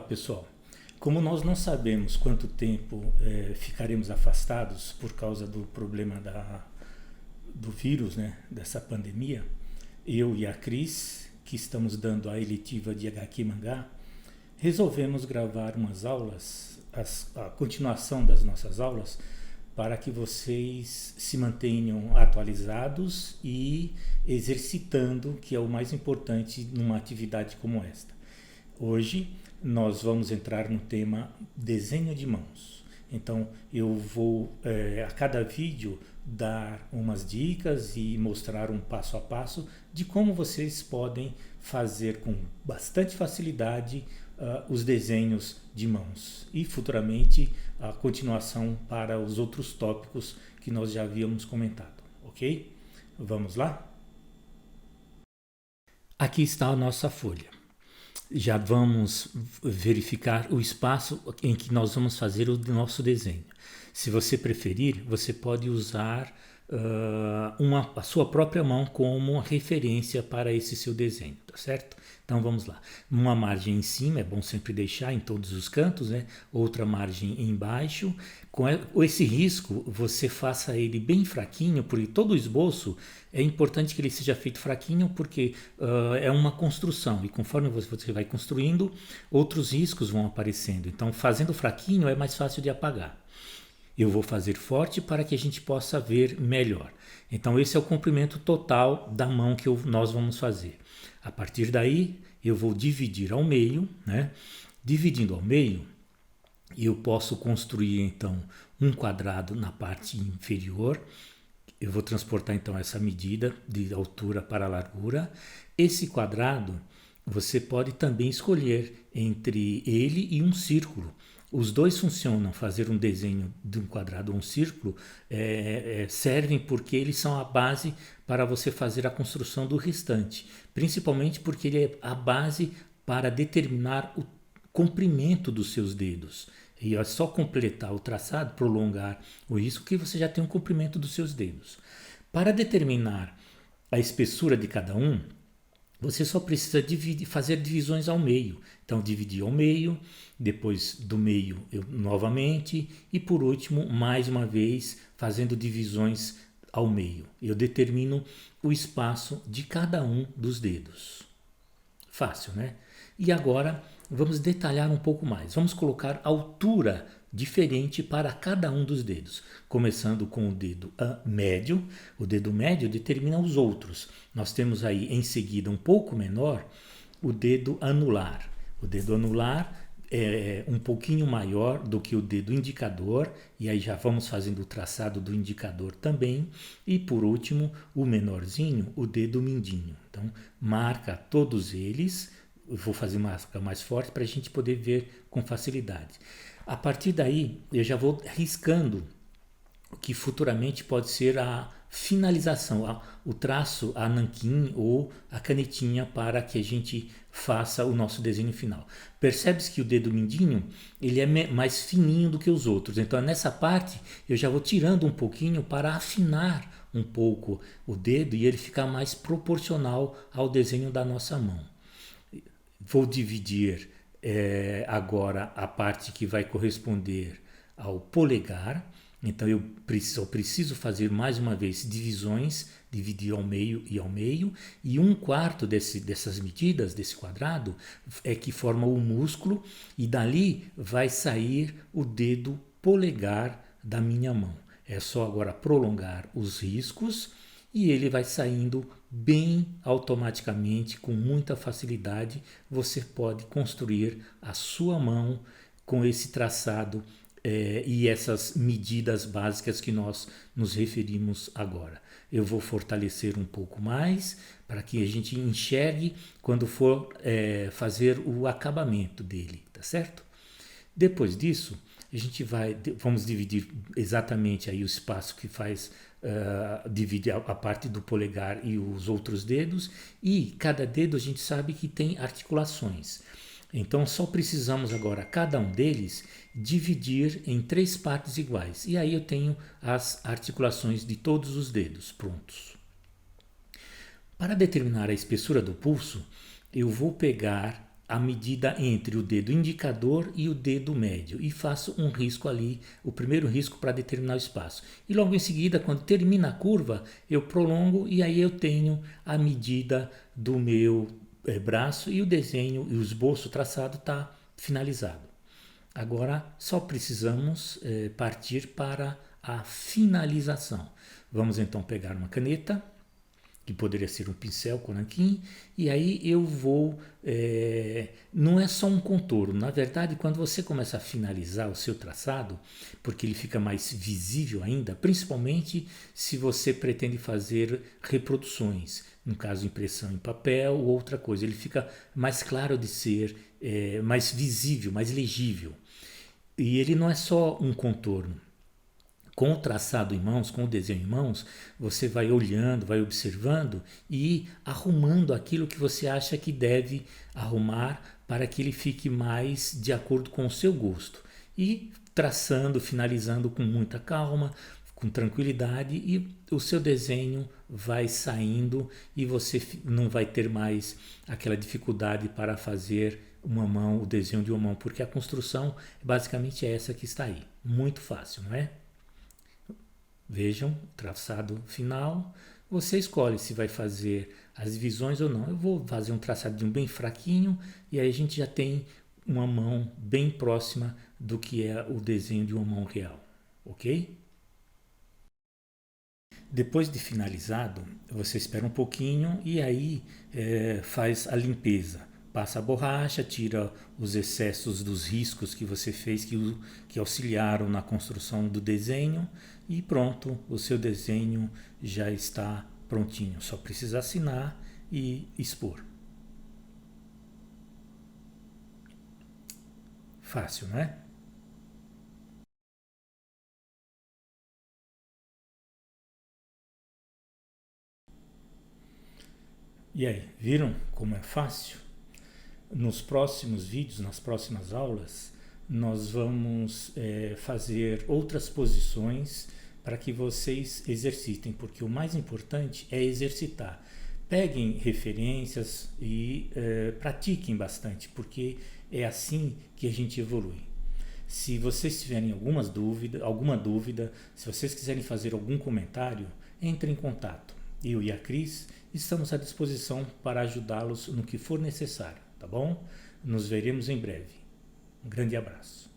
pessoal. Como nós não sabemos quanto tempo ficaremos afastados por causa do problema do vírus, né, dessa pandemia, eu e a Cris, que estamos dando a eletiva de HQ Mangá, resolvemos gravar umas aulas, a continuação das nossas aulas, para que vocês se mantenham atualizados e exercitando, que é o mais importante numa atividade como esta. Hoje nós vamos entrar no tema desenho de mãos. Então eu vou a cada vídeo dar umas dicas e mostrar um passo a passo de como vocês podem fazer com bastante facilidade os desenhos de mãos e futuramente a continuação para os outros tópicos que nós já havíamos comentado, ok? Vamos lá? Aqui está a nossa folha. Já vamos verificar o espaço em que nós vamos fazer o nosso desenho. Se você preferir, você pode usar a sua própria mão como referência para esse seu desenho, tá certo? Então vamos lá. Uma margem em cima, é bom sempre deixar em todos os cantos, né? Outra margem embaixo. Com esse risco, você faça ele bem fraquinho, porque todo o esboço é importante que ele seja feito fraquinho, porque é uma construção e conforme você vai construindo, outros riscos vão aparecendo. Então, fazendo fraquinho é mais fácil de apagar. Eu vou fazer forte para que a gente possa ver melhor. Então esse é o comprimento total da mão que nós vamos fazer. A partir daí eu vou dividir ao meio, né? Dividindo ao meio, eu posso construir então um quadrado na parte inferior. Eu vou transportar então essa medida de altura para a largura. Esse quadrado você pode também escolher entre ele e um círculo. Os dois funcionam, fazer um desenho de um quadrado ou um círculo servem porque eles são a base para você fazer a construção do restante, principalmente porque ele é a base para determinar o comprimento dos seus dedos. E é só completar o traçado, prolongar o risco que você já tem um comprimento dos seus dedos. Para determinar a espessura de cada um, você só precisa fazer divisões ao meio. Então, dividir ao meio, depois do meio novamente e por último, mais uma vez, fazendo divisões ao meio. Eu determino o espaço de cada um dos dedos. Fácil, né? E agora vamos detalhar um pouco mais. Vamos colocar altura diferente para cada um dos dedos, começando com o dedo médio. O dedo médio determina os outros. Nós temos aí em seguida um pouco menor o dedo anular. O dedo anular é um pouquinho maior do que o dedo indicador, e aí já vamos fazendo o traçado do indicador também. E por último, o menorzinho, o dedo mindinho. Então, marca todos eles. Eu vou fazer uma marca mais forte para a gente poder ver com facilidade. A partir daí, eu já vou riscando o que futuramente pode ser a finalização, o traço, a nanquim ou a canetinha para que a gente faça o nosso desenho final. Percebe-se que o dedo mindinho ele é mais fininho do que os outros. Então, nessa parte, eu já vou tirando um pouquinho para afinar um pouco o dedo e ele ficar mais proporcional ao desenho da nossa mão. Vou dividir agora a parte que vai corresponder ao polegar. Então eu preciso fazer mais uma vez divisões, dividir ao meio, e um quarto dessas medidas, desse quadrado, é que forma o músculo, e dali vai sair o dedo polegar da minha mão. É só agora prolongar os riscos e ele vai saindo bem automaticamente, com muita facilidade. Você pode construir a sua mão com esse traçado e essas medidas básicas que nós nos referimos agora. Eu vou fortalecer um pouco mais para que a gente enxergue quando for fazer o acabamento dele, tá certo? Depois disso, vamos dividir exatamente aí o espaço que faz divide a parte do polegar e os outros dedos, e cada dedo a gente sabe que tem articulações. Então só precisamos agora, cada um deles, dividir em 3 partes iguais. E aí eu tenho as articulações de todos os dedos prontos. Para determinar a espessura do pulso, eu vou pegar a medida entre o dedo indicador e o dedo médio e faço um risco ali, o primeiro risco para determinar o espaço. E logo em seguida, quando termina a curva, eu prolongo e aí eu tenho a medida do meu braço e o desenho e o esboço traçado está finalizado. Agora só precisamos partir para a finalização. Vamos então pegar uma caneta, que poderia ser um pincel com nanquim, e aí eu vou, não é só um contorno, na verdade quando você começa a finalizar o seu traçado, porque ele fica mais visível ainda, principalmente se você pretende fazer reproduções, no caso impressão em papel ou outra coisa, ele fica mais claro de ser, mais visível, mais legível. E ele não é só um contorno. Com o traçado em mãos, com o desenho em mãos, você vai olhando, vai observando e arrumando aquilo que você acha que deve arrumar para que ele fique mais de acordo com o seu gosto. E traçando, finalizando com muita calma, com tranquilidade, e o seu desenho vai saindo e você não vai ter mais aquela dificuldade para fazer uma mão, o desenho de uma mão, porque a construção basicamente é essa que está aí. Muito fácil, não é? Vejam o traçado final, você escolhe se vai fazer as divisões ou não. Eu vou fazer um traçadinho bem fraquinho e aí a gente já tem uma mão bem próxima do que é o desenho de uma mão real, ok? Depois de finalizado, você espera um pouquinho e aí faz a limpeza. Passa a borracha, tira os excessos dos riscos que você fez, que auxiliaram na construção do desenho e pronto, o seu desenho já está prontinho. Só precisa assinar e expor. Fácil, não é? E aí, viram como é fácil? Nos próximos vídeos, nas próximas aulas, nós vamos fazer outras posições para que vocês exercitem, porque o mais importante é exercitar. Peguem referências e pratiquem bastante, porque é assim que a gente evolui. Se vocês tiverem alguma dúvida, se vocês quiserem fazer algum comentário, entre em contato. Eu e a Cris estamos à disposição para ajudá-los no que for necessário, tá bom? Nos veremos em breve. Um grande abraço.